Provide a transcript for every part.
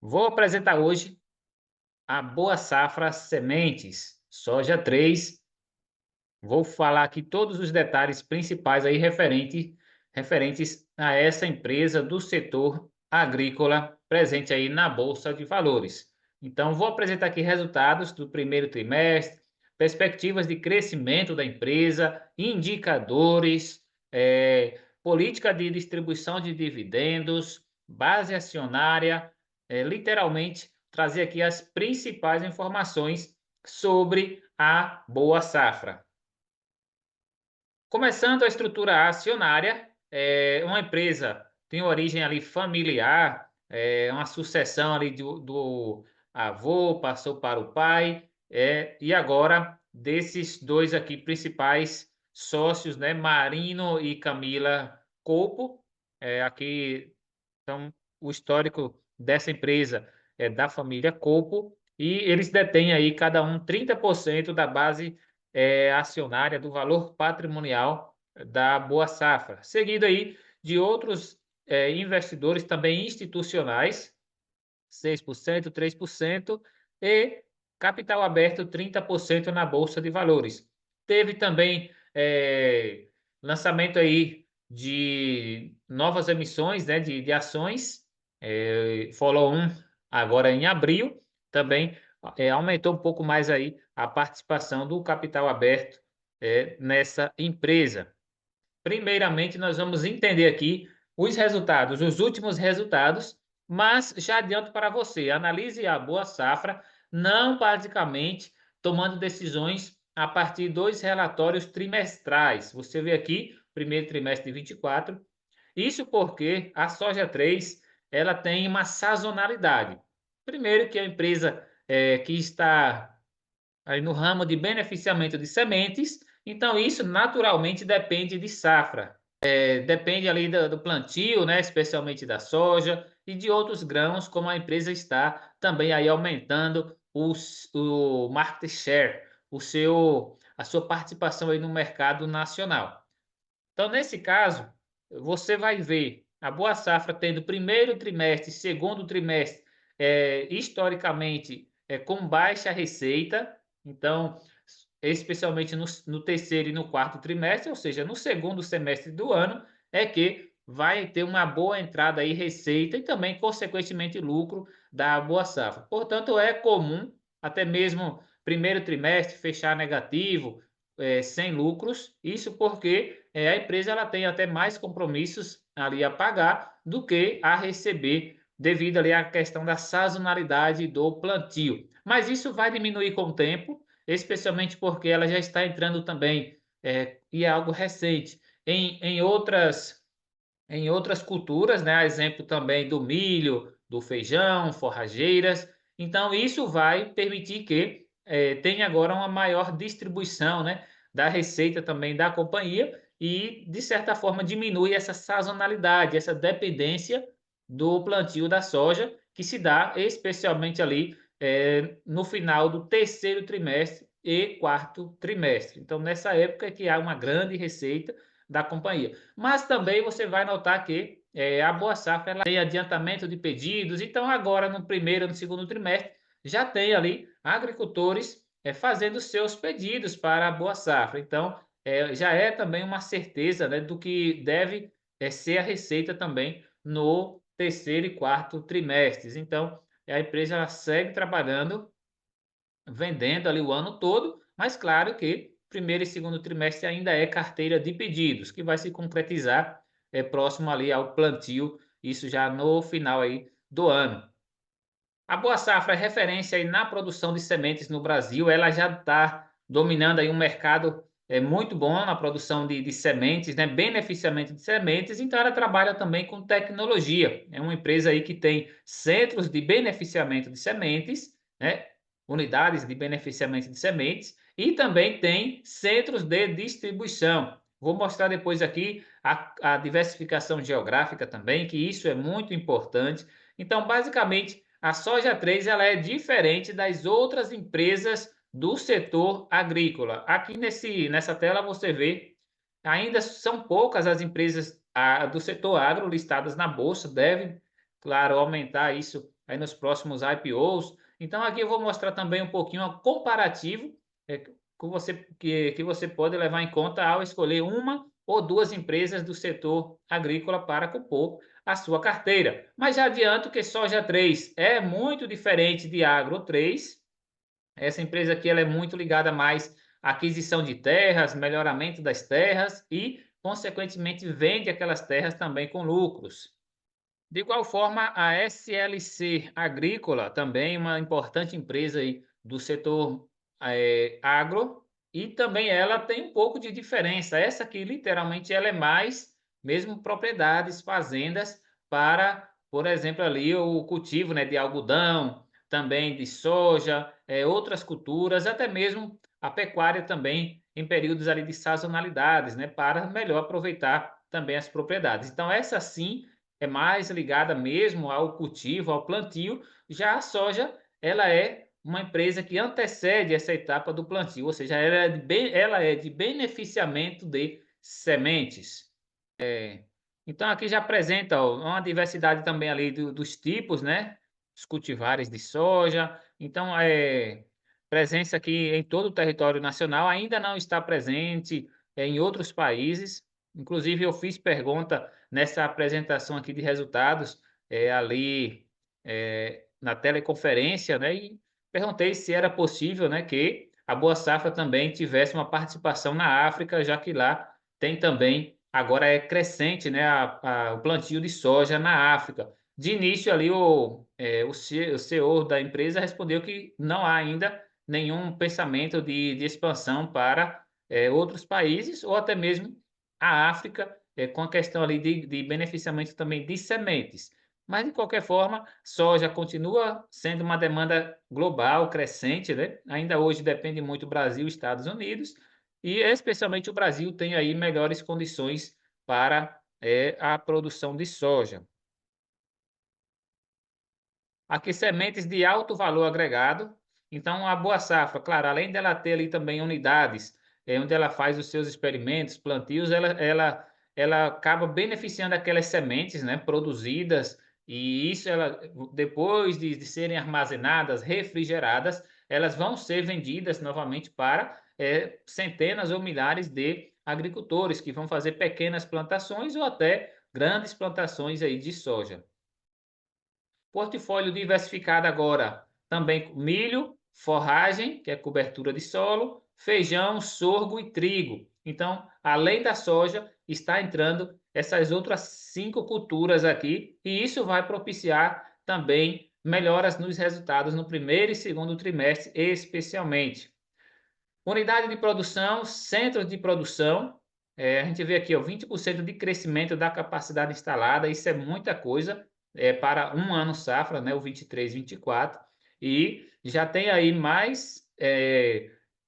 Vou apresentar hoje a Boa Safra Sementes, soja 3. Vou falar aqui todos os detalhes principais aí referentes a essa empresa do setor agrícola presente aí na Bolsa de Valores. Então, vou apresentar aqui resultados do primeiro trimestre, perspectivas de crescimento da empresa, indicadores, política de distribuição de dividendos, base acionária, literalmente trazer aqui as principais informações sobre a Boa Safra. Começando a estrutura acionária, uma empresa tem origem ali familiar, uma sucessão ali do avô, passou para o pai, e agora desses dois aqui principais sócios, né, Marino e Camila Copo, aqui então o histórico dessa empresa é da família Copo e eles detêm aí cada um 30% da base acionária do valor patrimonial da Boa Safra, seguido aí de outros investidores também institucionais, 6%, 3% e capital aberto 30% na Bolsa de Valores. Teve também lançamento aí de novas emissões, né, de ações, follow-on agora em abril, também aumentou um pouco mais aí a participação do capital aberto nessa empresa. Primeiramente, nós vamos entender aqui os resultados, os últimos resultados, mas já adianto para você, analise a Boa Safra, não basicamente tomando decisões a partir dos relatórios trimestrais. Você vê aqui, primeiro trimestre de 24, isso porque a soja 3 ela tem uma sazonalidade. Primeiro que a empresa que está aí no ramo de beneficiamento de sementes, então isso naturalmente depende de safra. Depende ali do plantio, né, especialmente da soja e de outros grãos, como a empresa está também aí aumentando o market share, a sua participação aí no mercado nacional. Então, nesse caso, você vai ver a Boa Safra tendo primeiro trimestre, segundo trimestre, historicamente, com baixa receita. Então, especialmente no terceiro e no quarto trimestre, ou seja, no segundo semestre do ano, é que vai ter uma boa entrada aí, receita e também, consequentemente, lucro da Boa Safra. Portanto, é comum, até mesmo primeiro trimestre, fechar negativo, sem lucros. Isso porque a empresa ela tem até mais compromissos ali a pagar do que a receber devido ali à questão da sazonalidade do plantio. Mas isso vai diminuir com o tempo, especialmente porque ela já está entrando também, e é algo recente, em outras culturas, né? A exemplo também do milho, do feijão, forrageiras. Então, isso vai permitir que tenha agora uma maior distribuição, né, da receita também da companhia e, de certa forma, diminui essa sazonalidade, essa dependência do plantio da soja, que se dá especialmente ali no final do terceiro trimestre e quarto trimestre. Então, nessa época é que há uma grande receita da companhia. Mas também você vai notar que a Boa Safra ela tem adiantamento de pedidos, então agora no primeiro e no segundo trimestre já tem ali agricultores fazendo seus pedidos para a Boa Safra. Então já é também uma certeza, né, do que deve ser a receita também no terceiro e quarto trimestres. Então a empresa ela segue trabalhando, vendendo ali o ano todo, mas claro que primeiro e segundo trimestre ainda é carteira de pedidos, que vai se concretizar próximo ali ao plantio, isso já no final aí do ano. A Boa Safra é referência aí na produção de sementes no Brasil, ela já está dominando aí um mercado muito bom na produção de sementes, né? Beneficiamento de sementes, então ela trabalha também com tecnologia. É uma empresa aí que tem centros de beneficiamento de sementes, né? Unidades de beneficiamento de sementes e também tem centros de distribuição. Vou mostrar depois aqui a diversificação geográfica também, que isso é muito importante. Então, basicamente, a soja 3 ela é diferente das outras empresas do setor agrícola. Aqui nessa tela você vê, ainda são poucas as empresas do setor agro listadas na bolsa, deve, claro, aumentar isso aí nos próximos IPOs. Então aqui eu vou mostrar também um pouquinho um comparativo que você pode levar em conta ao escolher uma ou duas empresas do setor agrícola para compor a sua carteira. Mas já adianto que Soja 3 é muito diferente de Agro 3. Essa empresa aqui ela é muito ligada mais à aquisição de terras, melhoramento das terras e, consequentemente, vende aquelas terras também com lucros. De igual forma, a SLC Agrícola, também uma importante empresa aí do setor agro, e também ela tem um pouco de diferença. Essa aqui, literalmente, ela é mais mesmo propriedades, fazendas para, por exemplo, ali o cultivo, né, de algodão, também de soja, outras culturas, até mesmo a pecuária também em períodos ali de sazonalidades, né, para melhor aproveitar também as propriedades. Então, essa sim é mais ligada mesmo ao cultivo, ao plantio. Já a soja, ela é uma empresa que antecede essa etapa do plantio, ou seja, ela é de beneficiamento de sementes. Então aqui já apresenta ó, uma diversidade também ali dos tipos, né? Os cultivares de soja. Então, presença aqui em todo o território nacional, ainda não está presente em outros países. Inclusive, eu fiz pergunta nessa apresentação aqui de resultados, ali na teleconferência, né? E perguntei se era possível, né, que a Boa Safra também tivesse uma participação na África, já que lá tem também, agora é crescente, né, o plantio de soja na África. De início ali o CEO da empresa respondeu que não há ainda nenhum pensamento de expansão para outros países ou até mesmo a África, com a questão ali de beneficiamento também de sementes. Mas, de qualquer forma, soja continua sendo uma demanda global, crescente, né? Ainda hoje depende muito do Brasil e Estados Unidos, e especialmente o Brasil tem aí melhores condições para a produção de soja. Aqui sementes de alto valor agregado. Então, a Boa Safra, claro, além dela ter ali também unidades, onde ela faz os seus experimentos, plantios, ela acaba beneficiando aquelas sementes, né, produzidas, e isso ela, depois de serem armazenadas, refrigeradas, elas vão ser vendidas novamente para centenas ou milhares de agricultores que vão fazer pequenas plantações ou até grandes plantações aí de soja. Portfólio diversificado agora também com milho, forragem, que é cobertura de solo, feijão, sorgo e trigo. Então, além da soja, está entrando essas outras 5 culturas aqui, e isso vai propiciar também melhoras nos resultados no primeiro e segundo trimestre, especialmente. Unidade de produção, centros de produção, a gente vê aqui ó, 20% de crescimento da capacidade instalada, isso é muita coisa para um ano safra, né, o 23, 24, e já tem aí mais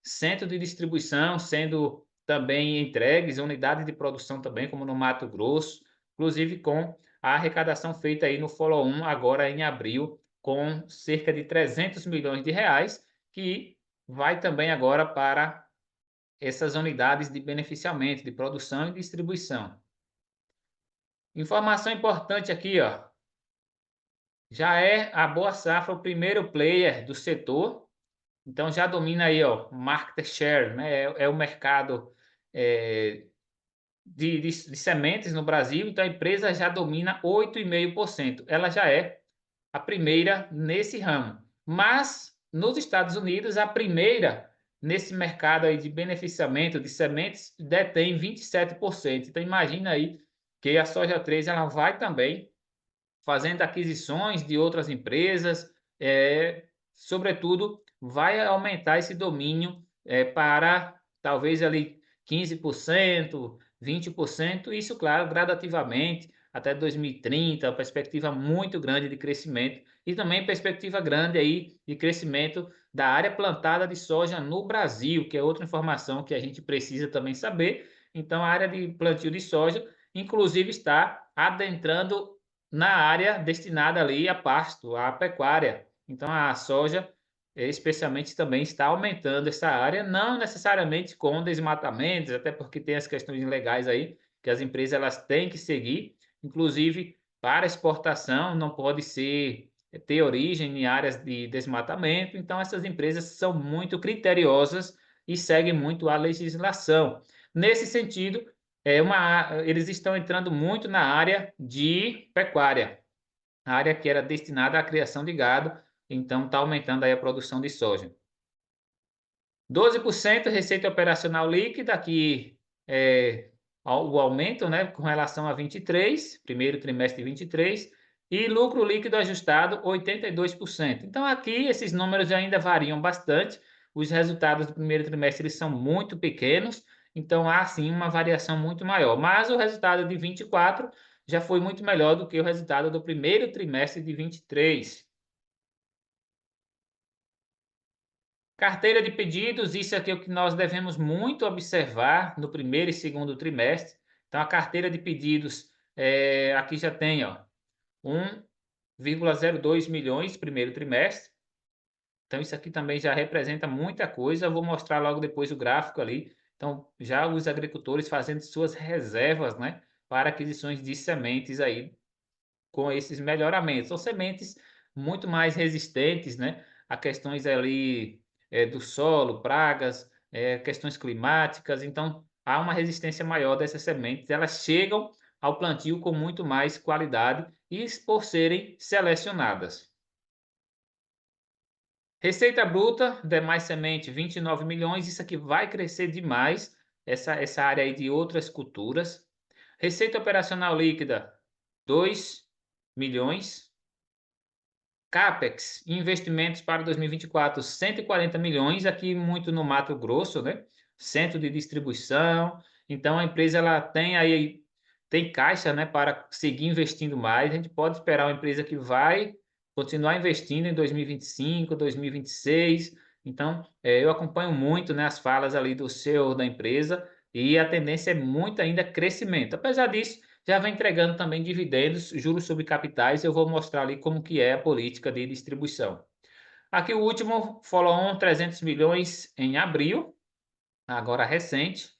centro de distribuição sendo também entregues, unidades de produção também, como no Mato Grosso, inclusive com a arrecadação feita aí no Follow-on agora em abril, com cerca de 300 milhões de reais, que vai também agora para essas unidades de beneficiamento, de produção e distribuição. Informação importante aqui, ó. Já é a Boa Safra o primeiro player do setor, então já domina aí, ó, market share, né? É o mercado de sementes no Brasil, então a empresa já domina 8,5%. Ela já é a primeira nesse ramo. Mas nos Estados Unidos, a primeira nesse mercado aí de beneficiamento de sementes detém 27%. Então imagina aí que a Soja 3 ela vai também fazendo aquisições de outras empresas, sobretudo vai aumentar esse domínio para talvez ali 15%, 20%, isso, claro, gradativamente até 2030, perspectiva muito grande de crescimento e também perspectiva grande aí de crescimento da área plantada de soja no Brasil, que é outra informação que a gente precisa também saber. Então, a área de plantio de soja, inclusive, está adentrando na área destinada ali a pasto, à pecuária. Então, a soja, especialmente, também está aumentando essa área, não necessariamente com desmatamentos, até porque tem as questões legais aí, que as empresas elas têm que seguir, inclusive para exportação não pode ser ter origem em áreas de desmatamento. Então, essas empresas são muito criteriosas e seguem muito a legislação. Nesse sentido, eles estão entrando muito na área de pecuária, a área que era destinada à criação de gado, então está aumentando aí a produção de soja. 12% receita operacional líquida, aqui o aumento, né, com relação a 23, primeiro trimestre de 23, e lucro líquido ajustado 82%. Então aqui esses números ainda variam bastante, os resultados do primeiro trimestre eles são muito pequenos, então há sim uma variação muito maior, mas o resultado de 24 já foi muito melhor do que o resultado do primeiro trimestre de 23. Carteira de pedidos, isso aqui é o que nós devemos muito observar no primeiro e segundo trimestre. Então, a carteira de pedidos, aqui já tem, ó, 1,02 milhões primeiro trimestre. Então, isso aqui também já representa muita coisa. Eu vou mostrar logo depois o gráfico ali. Então, já os agricultores fazendo suas reservas, né, para aquisições de sementes aí com esses melhoramentos. São sementes muito mais resistentes, né, a questões ali do solo, pragas, questões climáticas. Então, há uma resistência maior dessas sementes. Elas chegam ao plantio com muito mais qualidade e por serem selecionadas. Receita bruta, demais semente, 29 milhões. Isso aqui vai crescer demais, essa área aí de outras culturas. Receita operacional líquida, 2 milhões. Capex, investimentos para 2024, 140 milhões, aqui muito no Mato Grosso, né? Centro de distribuição. Então a empresa ela tem caixa, né, para seguir investindo mais. A gente pode esperar uma empresa que vai continuar investindo em 2025, 2026. Então, eu acompanho muito, né, as falas ali do CEO da empresa e a tendência é muito ainda crescimento. Apesar disso, já vem entregando também dividendos, juros sobre capitais. Eu vou mostrar ali como que é a política de distribuição. Aqui o último, follow-on 300 milhões em abril, agora recente.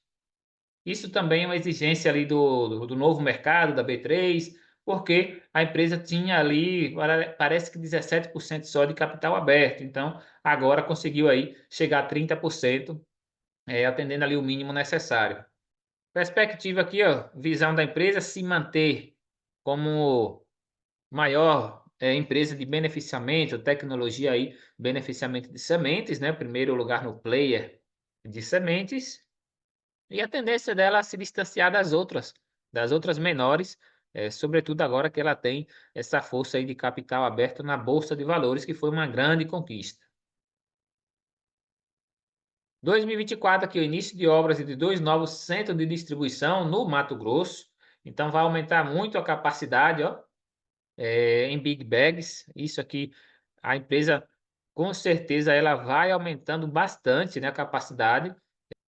Isso também é uma exigência ali do novo mercado, da B3, porque a empresa tinha ali, parece que 17% só de capital aberto. Então, agora conseguiu aí chegar a 30%, atendendo ali o mínimo necessário. Perspectiva aqui, ó, visão da empresa se manter como maior empresa de beneficiamento, tecnologia aí, beneficiamento de sementes, né? Primeiro lugar no player de sementes, e a tendência dela é se distanciar das outras menores, sobretudo agora que ela tem essa força aí de capital aberto na Bolsa de Valores, que foi uma grande conquista. 2024 aqui, o início de obras de 2 novos centros de distribuição no Mato Grosso. Então vai aumentar muito a capacidade, ó, em big bags. Isso aqui, a empresa com certeza ela vai aumentando bastante, né, a capacidade.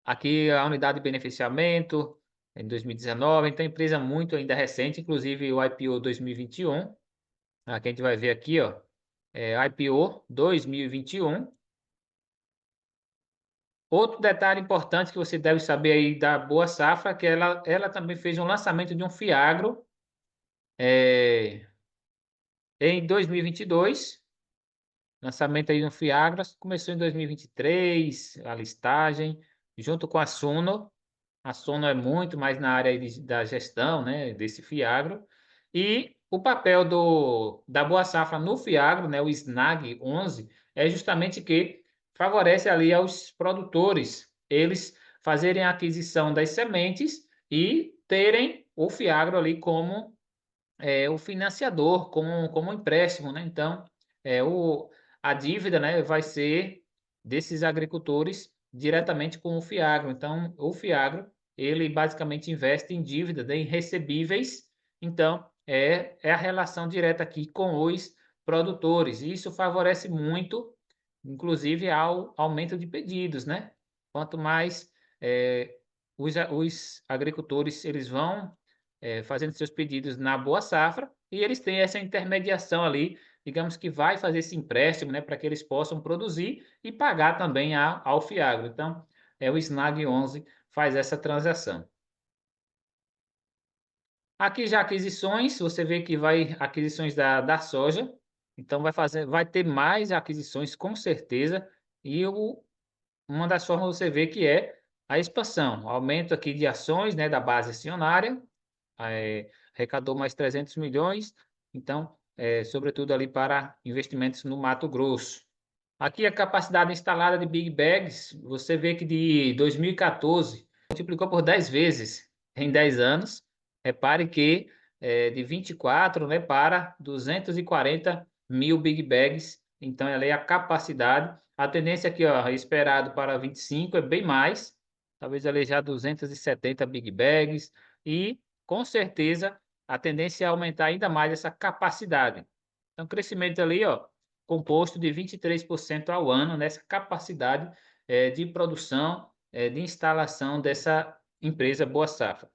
Aqui a unidade de beneficiamento em 2019, então a empresa muito ainda recente, inclusive o IPO 2021. Aqui a gente vai ver aqui, ó, IPO 2021. Outro detalhe importante que você deve saber aí da Boa Safra, que ela também fez um lançamento de um Fiagro em 2022. Lançamento aí no Fiagro começou em 2023, a listagem, junto com a Suno. A Suno é muito mais na área aí da gestão, né, desse Fiagro. E o papel da Boa Safra no Fiagro, né, o SNAG 11, é justamente que favorece ali aos produtores, eles fazerem a aquisição das sementes e terem o Fiagro ali como o financiador, como empréstimo, né? Então, a dívida, né, vai ser desses agricultores diretamente com o Fiagro. Então, o Fiagro, ele basicamente investe em dívida, né, em recebíveis. Então, é a relação direta aqui com os produtores. E isso favorece muito, inclusive, ao aumento de pedidos, né? Quanto mais os agricultores eles vão fazendo seus pedidos na Boa Safra, e eles têm essa intermediação ali, digamos que vai fazer esse empréstimo, né, para que eles possam produzir e pagar também ao Fiagro. Então, o Snag 11 faz essa transação. Aqui já aquisições, você vê que vai aquisições da soja. Então vai ter mais aquisições com certeza, e uma das formas você vê que é a expansão, o aumento aqui de ações, né, da base acionária, arrecadou mais 300 milhões, então, sobretudo ali para investimentos no Mato Grosso. Aqui a capacidade instalada de Big Bags, você vê que de 2014 multiplicou por 10 vezes em 10 anos. Repare que de 24, né, para 240 mil Big Bags. Então, ela é a capacidade. A tendência aqui, ó, esperado para 25 é bem mais, talvez ali já 270 Big Bags. E, com certeza, a tendência é aumentar ainda mais essa capacidade. Então, crescimento ali, ó, composto de 23% ao ano nessa capacidade de produção, de instalação dessa empresa Boa Safra.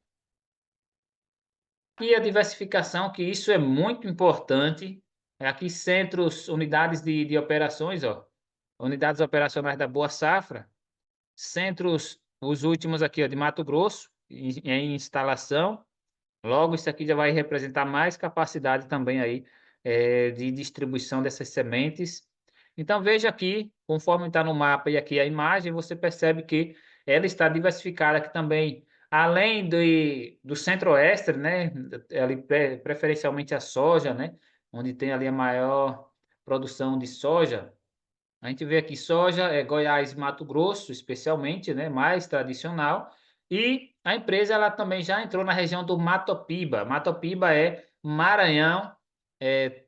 E a diversificação, que isso é muito importante. Aqui centros, unidades de operações, ó, unidades operacionais da Boa Safra, centros, os últimos aqui, ó, de Mato Grosso, em instalação. Logo, isso aqui já vai representar mais capacidade também aí de distribuição dessas sementes. Então, veja aqui, conforme está no mapa e aqui a imagem, você percebe que ela está diversificada aqui também, além do centro-oeste, né, ali preferencialmente a soja, né, onde tem ali a maior produção de soja. A gente vê aqui soja, Goiás, Mato Grosso, especialmente, né, mais tradicional. E a empresa ela também já entrou na região do Matopiba. Matopiba é Maranhão,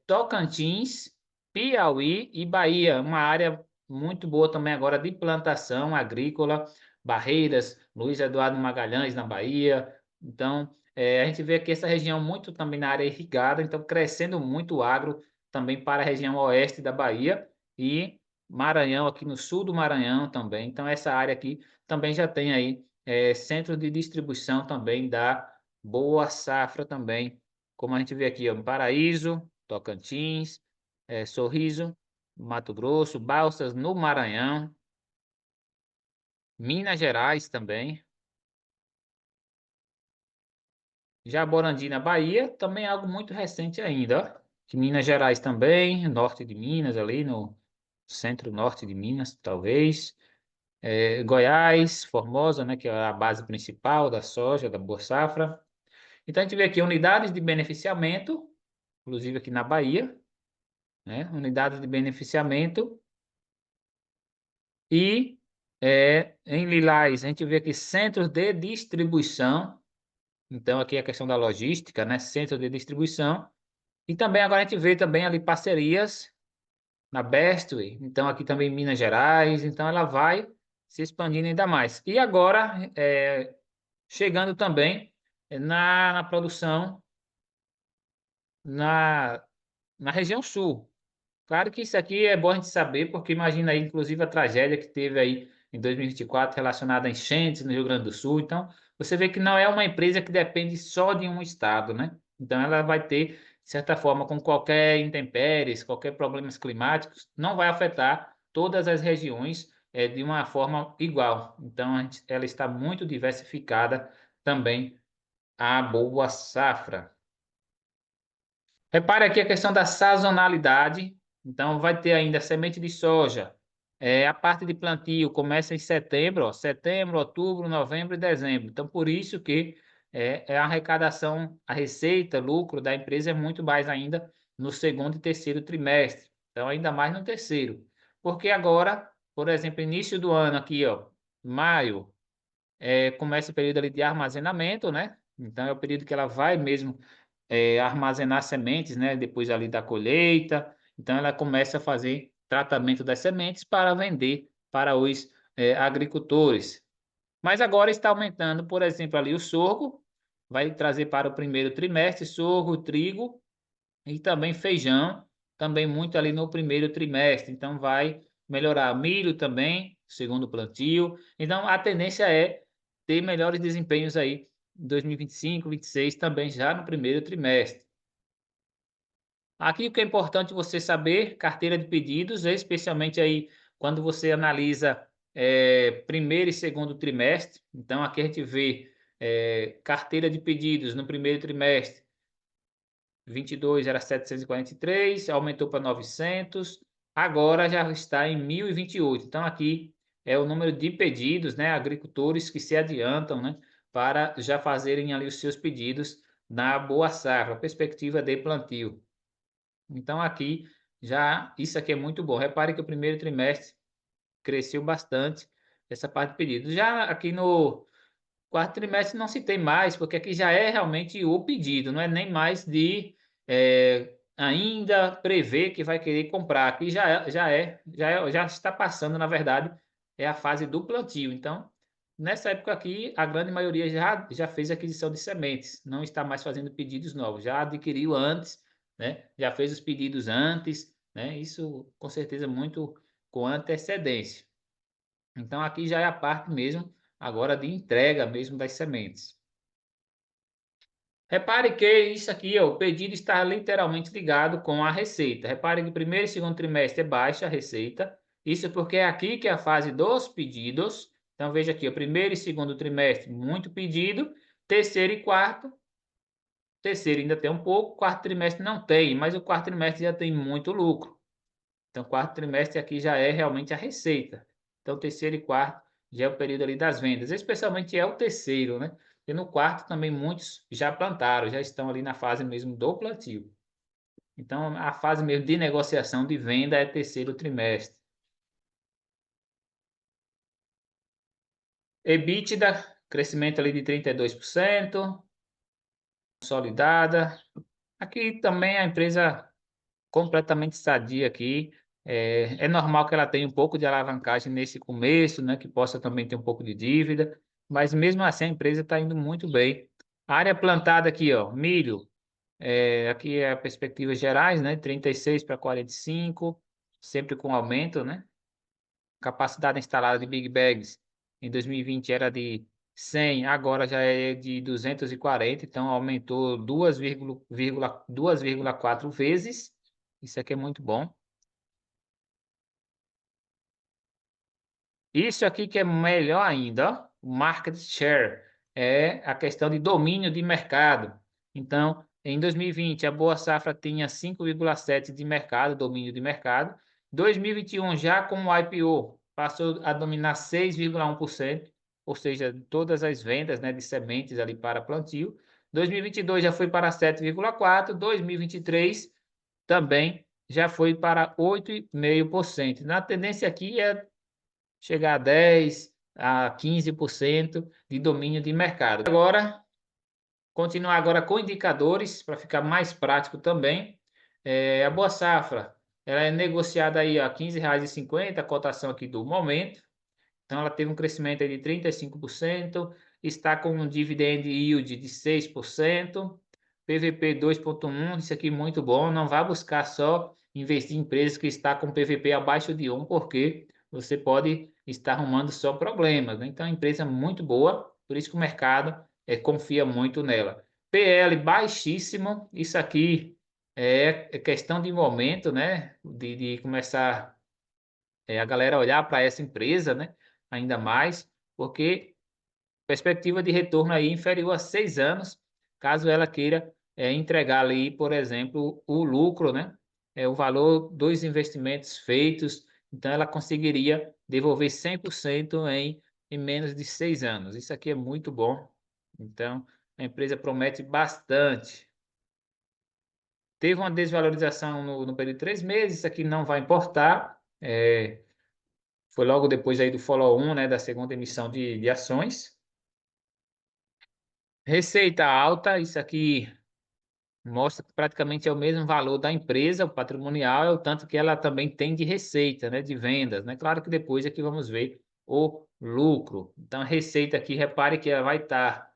Tocantins, Piauí e Bahia. Uma área muito boa também agora de plantação agrícola, Barreiras, Luiz Eduardo Magalhães na Bahia. Então, a gente vê aqui essa região muito também na área irrigada, então crescendo muito o agro também para a região oeste da Bahia. E Maranhão, aqui no sul do Maranhão também. Então, essa área aqui também já tem aí centro de distribuição também da Boa Safra também, como a gente vê aqui, ó, Paraíso, Tocantins, Sorriso, Mato Grosso, Balsas no Maranhão, Minas Gerais também, Jaborandi na Bahia, também é algo muito recente ainda, ó. Que Minas Gerais também, norte de Minas ali, no centro-norte de Minas, talvez. Goiás, Formosa, né, que é a base principal da soja, da Boa Safra. Então, a gente vê aqui unidades de beneficiamento, inclusive aqui na Bahia, né, unidades de beneficiamento. E em Lilás, a gente vê aqui centros de distribuição. Então, aqui é a questão da logística, né, centro de distribuição. E também agora a gente vê também ali parcerias na Bestway, então aqui também em Minas Gerais, então ela vai se expandindo ainda mais. E agora, chegando também na produção na, na região sul. Claro que isso aqui é bom a gente saber, porque imagina aí, inclusive, a tragédia que teve aí em 2024 relacionada a enchentes no Rio Grande do Sul. Então, você vê que não é uma empresa que depende só de um estado, né? Então, ela vai ter, de certa forma, com qualquer intempéries, qualquer problemas climáticos, não vai afetar todas as regiões de uma forma igual. Então, ela está muito diversificada também, a Boa Safra. Repare aqui a questão da sazonalidade. Então, vai ter ainda semente de soja. A parte de plantio começa em setembro, ó, setembro, outubro, novembro e dezembro. Então, por isso que a arrecadação, a receita, lucro da empresa é muito mais ainda no segundo e terceiro trimestre. Então, ainda mais no terceiro. Porque agora, por exemplo, início do ano aqui, ó, maio, começa o período ali de armazenamento, né? Então, é o período que ela vai mesmo armazenar sementes, né? Depois ali da colheita. Então, ela começa a fazer tratamento das sementes para vender para os agricultores. Mas agora está aumentando, por exemplo, ali o sorgo, vai trazer para o primeiro trimestre sorgo, trigo e também feijão, também muito ali no primeiro trimestre. Então, vai melhorar milho também, segundo plantio. Então, a tendência é ter melhores desempenhos aí em 2025, 26, também já no primeiro trimestre. Aqui o que é importante você saber, carteira de pedidos, especialmente aí quando você analisa primeiro e segundo trimestre. Então, aqui a gente vê carteira de pedidos no primeiro trimestre 22 era 743, aumentou para 900, agora já está em 1028. Então aqui é o número de pedidos, né, agricultores que se adiantam, né, para já fazerem ali os seus pedidos na boa safra, perspectiva de plantio. Então aqui já isso aqui é muito bom. Repare que o primeiro trimestre cresceu bastante essa parte de pedidos. Já aqui no quarto trimestre não se tem mais, porque aqui já é realmente o pedido, não é nem mais de ainda prever que vai querer comprar. Aqui já está passando, na verdade, é a fase do plantio. Então, nessa época aqui, a grande maioria já fez aquisição de sementes, não está mais fazendo pedidos novos, já adquiriu antes, né? Já fez os pedidos antes, né? Isso com certeza muito com antecedência. Então, aqui já é a parte mesmo agora de entrega mesmo das sementes. Repare que isso aqui, ó, o pedido está literalmente ligado com a receita. Repare que primeiro e segundo trimestre é baixa a receita. Isso porque é aqui que é a fase dos pedidos. Então veja aqui, o primeiro e segundo trimestre muito pedido, terceiro e quarto, terceiro ainda tem um pouco, quarto trimestre não tem, mas o quarto trimestre já tem muito lucro. Então quarto trimestre aqui já é realmente a receita. Então terceiro e quarto já é o período ali das vendas, especialmente é o terceiro, né? E no quarto também muitos já plantaram, já estão ali na fase mesmo do plantio. Então a fase mesmo de negociação de venda é terceiro trimestre. EBITDA, crescimento ali de 32%, consolidada. Aqui também a empresa completamente sadia aqui. É normal que ela tenha um pouco de alavancagem nesse começo, né? Que possa também ter um pouco de dívida, mas mesmo assim a empresa está indo muito bem. A área plantada aqui, ó, milho, aqui é a perspectivas gerais, né? 36 para 45, sempre com aumento, né? Capacidade instalada de Big Bags em 2020 era de 100, agora já é de 240, então aumentou 2,4 vezes. Isso aqui é muito bom. Isso aqui que é melhor ainda, ó, o market share, é a questão de domínio de mercado. Então, em 2020, a Boa Safra tinha 5,7 de mercado, domínio de mercado. 2021, já com o IPO, passou a dominar 6,1%, ou seja, todas as vendas, né, de sementes ali para plantio. 2022 já foi para 7,4%, 2023 também já foi para 8,5%. Na tendência aqui é chegar a 10 a 15% de domínio de mercado. Agora, continuar agora com indicadores para ficar mais prático também. A Boa Safra, ela é negociada aí a R$ 15,50, a cotação aqui do momento. Então ela teve um crescimento aí de 35%, está com um dividend yield de 6%, PVP 2,1, isso aqui muito bom. Não vá buscar só investir em empresas que está com PVP abaixo de 1, porque você pode estar arrumando só problemas, né? Então é uma empresa muito boa, por isso que o mercado confia muito nela. PL baixíssimo, isso aqui é questão de momento, né? De começar a galera olhar para essa empresa, né? Ainda mais, porque perspectiva de retorno aí inferior a 6 anos, caso ela queira entregar ali, por exemplo, o lucro, né? O valor dos investimentos feitos, então ela conseguiria devolver 100% em menos de 6 anos. Isso aqui é muito bom. Então, a empresa promete bastante. Teve uma desvalorização no período de 3 meses, isso aqui não vai importar. Foi logo depois aí do follow-on, né, da segunda emissão de ações. Receita alta, isso aqui mostra que praticamente é o mesmo valor da empresa, o patrimonial, é o tanto que ela também tem de receita, né, de vendas, né? Claro que depois aqui vamos ver o lucro. Então, a receita aqui, repare que ela vai estar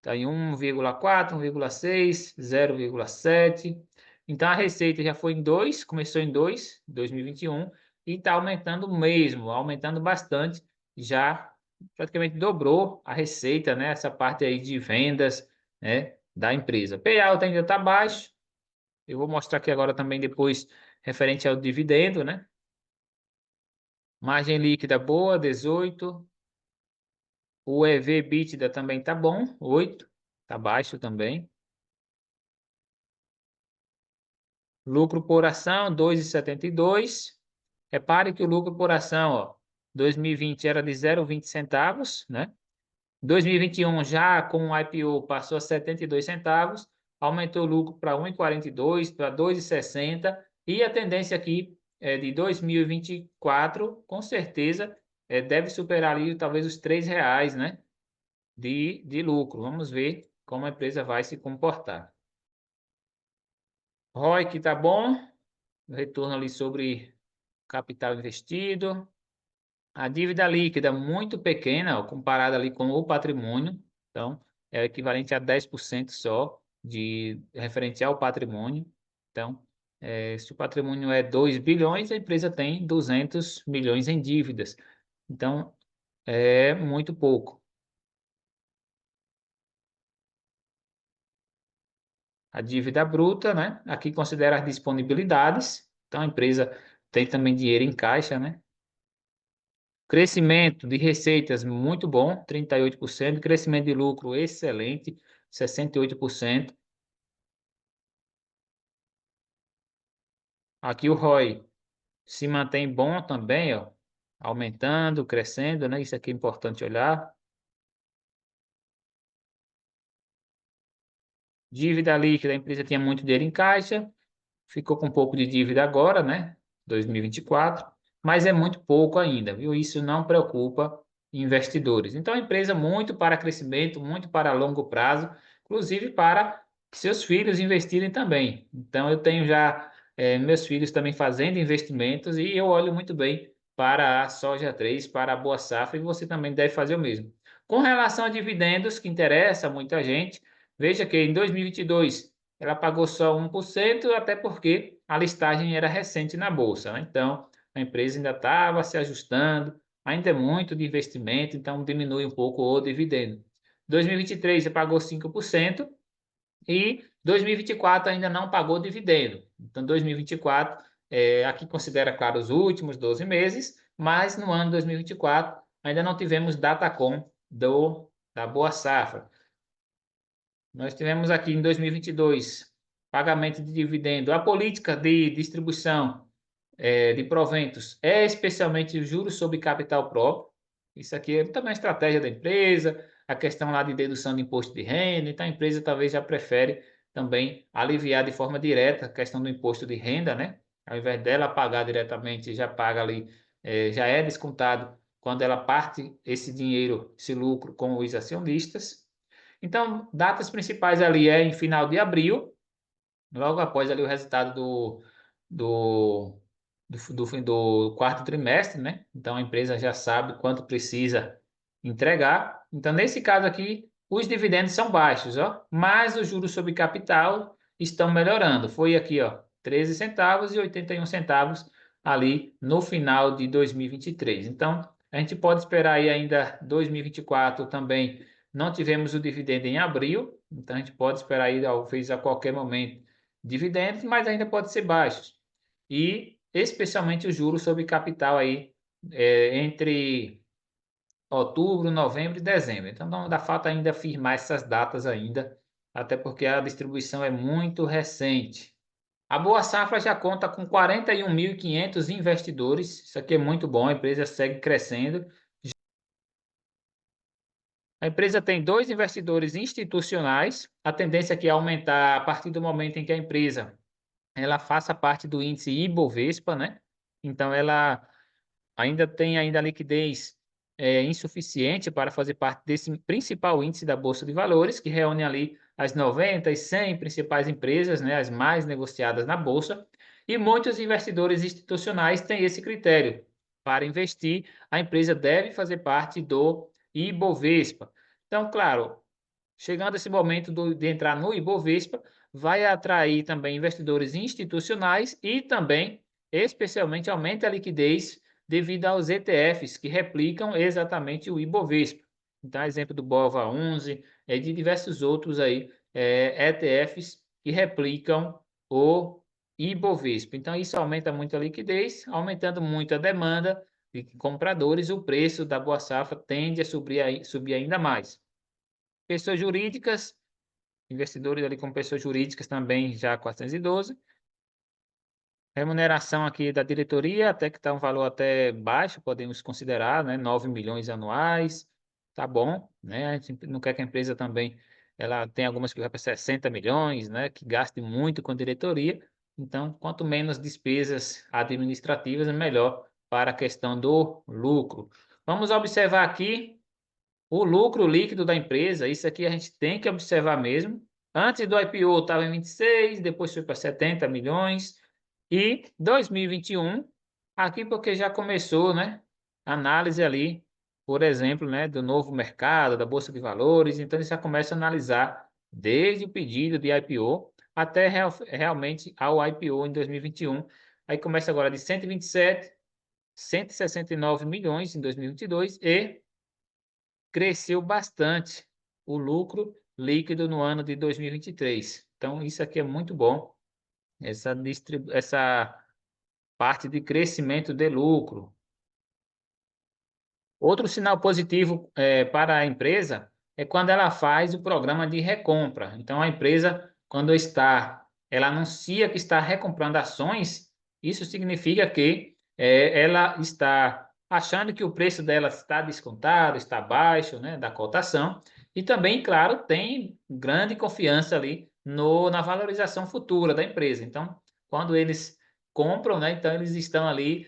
em 1,4, 1,6, 0,7. Então, a receita já foi em 2, começou em 2, 2021, e está aumentando mesmo, aumentando bastante, já praticamente dobrou a receita, né? Essa parte aí de vendas, né, da empresa. Payout ainda está baixo. Eu vou mostrar aqui agora também depois referente ao dividendo, né? Margem líquida boa, 18. O EV/EBITDA também tá bom, 8. Tá baixo também. Lucro por ação, 2,72. Repare que o lucro por ação, ó, 2020 era de 0,20 centavos, né? 2021, já com o IPO, passou a 72 centavos, aumentou o lucro para 1,42, para 2,60, e a tendência aqui é de 2024, com certeza, deve superar ali talvez os R$ 3, né, de lucro. Vamos ver como a empresa vai se comportar. ROI que tá bom, retorno ali sobre capital investido. A dívida líquida muito pequena, ó, comparada ali com o patrimônio, então é equivalente a 10% só de referente ao patrimônio. Então, se o patrimônio é 2 bilhões, a empresa tem 200 milhões em dívidas. Então, é muito pouco. A dívida bruta, né? Aqui considera as disponibilidades. Então, a empresa tem também dinheiro em caixa, né? Crescimento de receitas muito bom, 38%. Crescimento de lucro excelente, 68%. Aqui o ROI se mantém bom também, ó, aumentando, crescendo, né? Isso aqui é importante olhar. Dívida líquida, a empresa tinha muito dinheiro em caixa, ficou com um pouco de dívida agora, né? 2024, mas é muito pouco ainda, viu? Isso não preocupa investidores. Então, a empresa muito para crescimento, muito para longo prazo, inclusive para seus filhos investirem também. Então, eu tenho já meus filhos também fazendo investimentos e eu olho muito bem para a Soja 3, para a Boa Safra, e você também deve fazer o mesmo. Com relação a dividendos, que interessa muita gente, veja que em 2022 ela pagou só 1%, até porque a listagem era recente na bolsa, né? Então, a empresa ainda estava se ajustando, ainda é muito de investimento, então diminui um pouco o dividendo. 2023 ele pagou 5% e 2024 ainda não pagou dividendo. Então, 2024, aqui considera, claro, os últimos 12 meses, mas no ano 2024 ainda não tivemos datacom da Boa Safra. Nós tivemos aqui em 2022 pagamento de dividendo. A política de distribuição de proventos é especialmente juros sobre capital próprio. Isso aqui é também a estratégia da empresa, a questão lá de dedução de imposto de renda. Então a empresa talvez já prefere também aliviar de forma direta a questão do imposto de renda, né? Ao invés dela pagar diretamente, já paga ali, já é descontado quando ela parte esse dinheiro, esse lucro com os acionistas. Então, datas principais ali é em final de abril, logo após ali o resultado do, do quarto trimestre, né? Então, a empresa já sabe quanto precisa entregar. Então, nesse caso aqui, os dividendos são baixos, ó, mas os juros sobre capital estão melhorando. Foi aqui, ó, 13 centavos e 81 centavos ali no final de 2023. Então, a gente pode esperar aí ainda 2024 também. Não tivemos o dividendo em abril, então a gente pode esperar aí, talvez a qualquer momento, dividendos, mas ainda pode ser baixos. E especialmente os juros sobre capital aí entre outubro, novembro e dezembro. Então não dá falta ainda firmar essas datas ainda, até porque a distribuição é muito recente. A Boa Safra já conta com 41.500 investidores. Isso aqui é muito bom, a empresa segue crescendo. A empresa tem dois investidores institucionais. A tendência aqui é aumentar a partir do momento em que a empresa ela faça parte do índice Ibovespa, né? Então ela ainda tem ainda liquidez insuficiente para fazer parte desse principal índice da Bolsa de Valores, que reúne ali as 90 e 100 principais empresas, né, as mais negociadas na Bolsa, e muitos investidores institucionais têm esse critério. Para investir, a empresa deve fazer parte do Ibovespa. Então, claro, chegando esse momento de entrar no Ibovespa, vai atrair também investidores institucionais e também, especialmente, aumenta a liquidez devido aos ETFs que replicam exatamente o Ibovespa. Então, exemplo do BOVA11 e de diversos outros aí, ETFs que replicam o Ibovespa. Então, isso aumenta muito a liquidez, aumentando muito a demanda de compradores, o preço da Boa Safra tende a subir ainda mais. Pessoas jurídicas, investidores ali com pessoas jurídicas também já 412. Remuneração aqui da diretoria, até que está um valor até baixo, podemos considerar, né? 9 milhões anuais, tá bom, né? A gente não quer que a empresa também, ela tem algumas que vai para 60 milhões, né? Que gaste muito com diretoria. Então, quanto menos despesas administrativas, melhor para a questão do lucro. Vamos observar aqui o lucro líquido da empresa. Isso aqui a gente tem que observar mesmo. Antes do IPO estava em 26, depois foi para 70 milhões. E 2021, aqui porque já começou, né? Análise ali, por exemplo, né, do novo mercado, da Bolsa de Valores. Então, ele já começa a analisar desde o pedido de IPO até realmente ao IPO em 2021. Aí começa agora de 127, 169 milhões em 2022 e cresceu bastante o lucro líquido no ano de 2023. Então, isso aqui é muito bom, essa parte de crescimento de lucro. Outro sinal positivo para a empresa é quando ela faz o programa de recompra. Então, a empresa, quando ela anuncia que está recomprando ações, isso significa que ela está achando que o preço dela está descontado, está abaixo, né, da cotação, e também, claro, tem grande confiança ali na valorização futura da empresa. Então, quando eles compram, né, então eles estão ali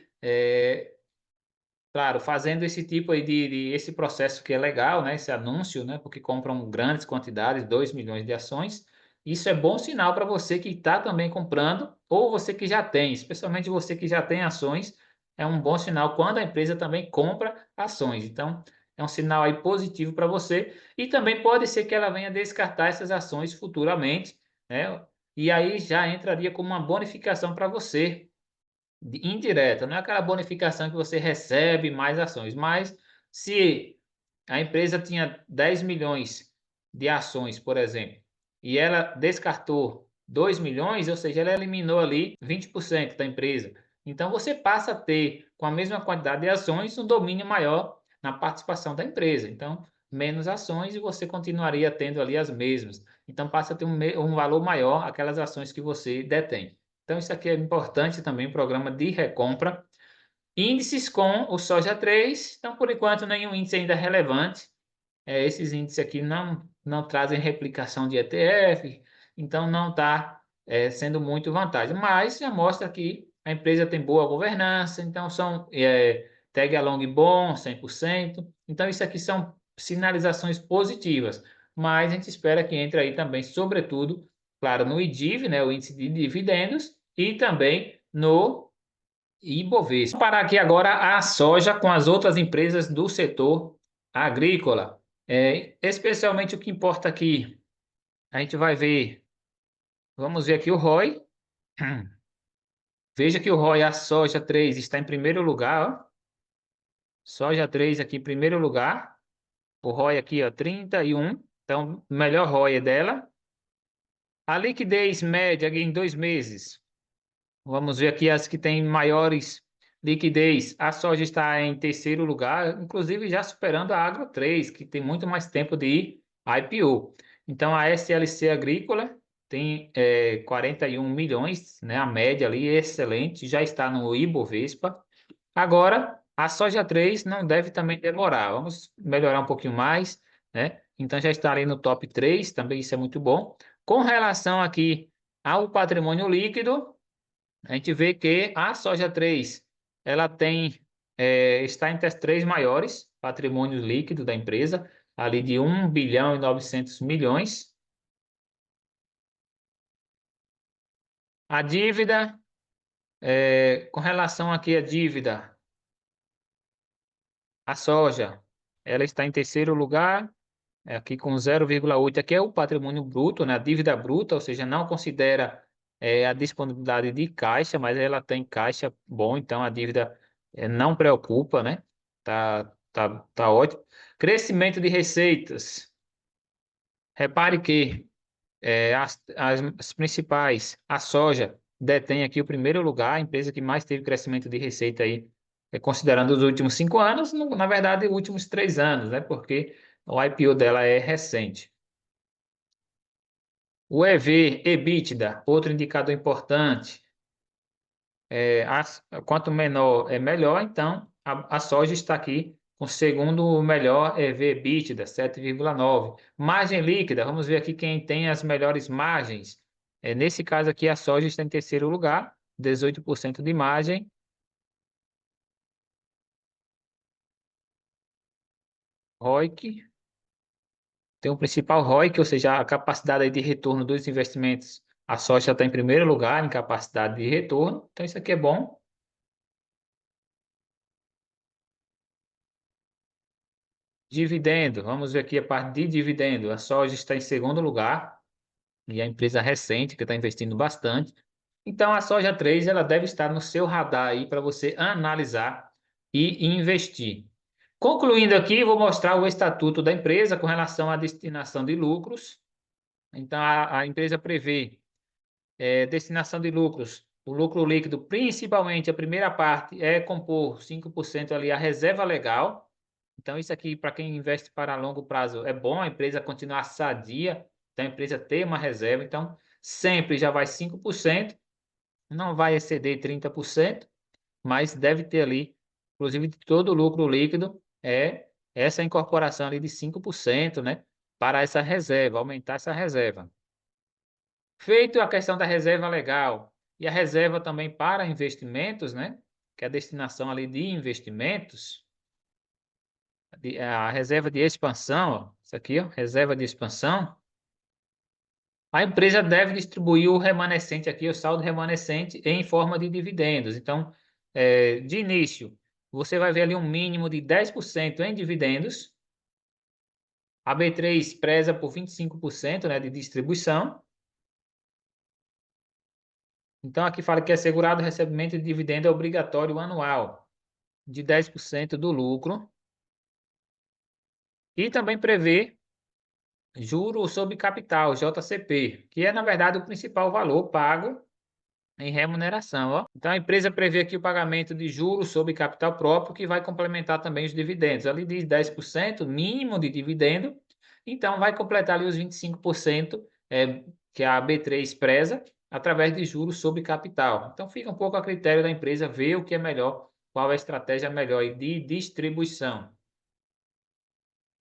claro, fazendo esse tipo aí esse processo que é legal, né? Esse anúncio, né? Porque compram grandes quantidades, 2 milhões de ações. Isso é bom sinal para você que está também comprando, ou você que já tem, especialmente você que já tem ações, é um bom sinal quando a empresa também compra ações. Então, é um sinal aí positivo para você. E também pode ser que ela venha descartar essas ações futuramente, né? E aí já entraria como uma bonificação para você indireta, não é aquela bonificação que você recebe mais ações, mas se a empresa tinha 10 milhões de ações, por exemplo, e ela descartou 2 milhões, ou seja, ela eliminou ali 20% da empresa. Então você passa a ter, com a mesma quantidade de ações, um domínio maior na participação da empresa. Então, menos ações e você continuaria tendo ali as mesmas. Então passa a ter um valor maior aquelas ações que você detém. Então, isso aqui é importante também, programa de recompra. Índices com o soja 3, então, por enquanto, nenhum índice ainda relevante. Esses índices aqui não trazem replicação de ETF, então não está sendo muito vantagem. Mas já mostra que a empresa tem boa governança, então são tag along bom, 100%. Então, isso aqui são sinalizações positivas. Mas a gente espera que entre aí também, sobretudo, claro, no IDIV, né, o índice de dividendos, e também no Ibovespa. Vamos parar aqui agora a soja com as outras empresas do setor agrícola. Especialmente o que importa aqui, a gente vai ver, vamos ver aqui o ROI. Veja que o ROI, a soja 3 está em primeiro lugar, ó. Soja 3 aqui em primeiro lugar. O ROI aqui, ó, 31. Então, o melhor ROI é dela. A liquidez média aqui em 2 meses. Vamos ver aqui as que têm maiores liquidez. A soja está em terceiro lugar, inclusive já superando a Agro 3, que tem muito mais tempo de IPO. Então, a SLC Agrícola tem 41 milhões, né? A média ali, excelente, já está no Ibovespa. Agora, a soja 3 não deve também demorar. Vamos melhorar um pouquinho mais, né? Então, já está ali no top 3, também isso é muito bom. Com relação aqui ao patrimônio líquido, a gente vê que a soja 3 ela está entre as três maiores patrimônios líquidos da empresa, ali de 1 bilhão e 900 milhões. A dívida, com relação aqui à dívida, a soja, ela está em terceiro lugar, aqui com 0,8, aqui é o patrimônio bruto, né? A dívida bruta, ou seja, não considera a disponibilidade de caixa, mas ela tem caixa bom, então a dívida não preocupa, né? Tá ótimo. Crescimento de receitas. Repare que as principais, a soja detém aqui o primeiro lugar, a empresa que mais teve crescimento de receita aí, considerando os últimos 5 anos, na verdade, os últimos 3 anos, né? Porque o IPO dela é recente. O EV, EBITDA, outro indicador importante. Quanto menor é melhor, então a soja está aqui com o segundo melhor EV/EBITDA, 7,9. Margem líquida, vamos ver aqui quem tem as melhores margens. Nesse caso aqui, a soja está em terceiro lugar, 18% de margem. ROIC, tem o principal ROIC, ou seja, a capacidade aí de retorno dos investimentos. A soja está em primeiro lugar em capacidade de retorno, então isso aqui é bom. Dividendo, vamos ver aqui a parte de dividendo. A soja está em segundo lugar e a empresa recente que está investindo bastante. Então a soja 3 ela deve estar no seu radar aí para você analisar e investir. Concluindo aqui, vou mostrar o estatuto da empresa com relação à destinação de lucros. Então a empresa prevê destinação de lucros. O lucro líquido, principalmente a primeira parte, é compor 5% ali a reserva legal. Então, isso aqui, para quem investe para longo prazo, é bom a empresa continuar sadia, então a empresa ter uma reserva. Então, sempre já vai 5%, não vai exceder 30%, mas deve ter ali, inclusive, todo o lucro líquido é essa incorporação ali de 5%, né? Para essa reserva, aumentar essa reserva. Feito a questão da reserva legal e a reserva também para investimentos, né? Que é a destinação ali de investimentos, a reserva de expansão, ó, isso aqui, ó, reserva de expansão, a empresa deve distribuir o remanescente aqui, o saldo remanescente, em forma de dividendos. Então, de início, você vai ver ali um mínimo de 10% em dividendos. A B3 preza por 25%, né, de distribuição. Então, aqui fala que é assegurado o recebimento de dividendo obrigatório anual de 10% do lucro. E também prevê juro sobre capital, JCP, que é, na verdade, o principal valor pago em remuneração. Ó. Então, a empresa prevê aqui o pagamento de juros sobre capital próprio, que vai complementar também os dividendos. Ali diz 10% mínimo de dividendo, então vai completar ali os 25% que a B3 preza, através de juros sobre capital. Então, fica um pouco a critério da empresa ver o que é melhor, qual é a estratégia melhor de distribuição.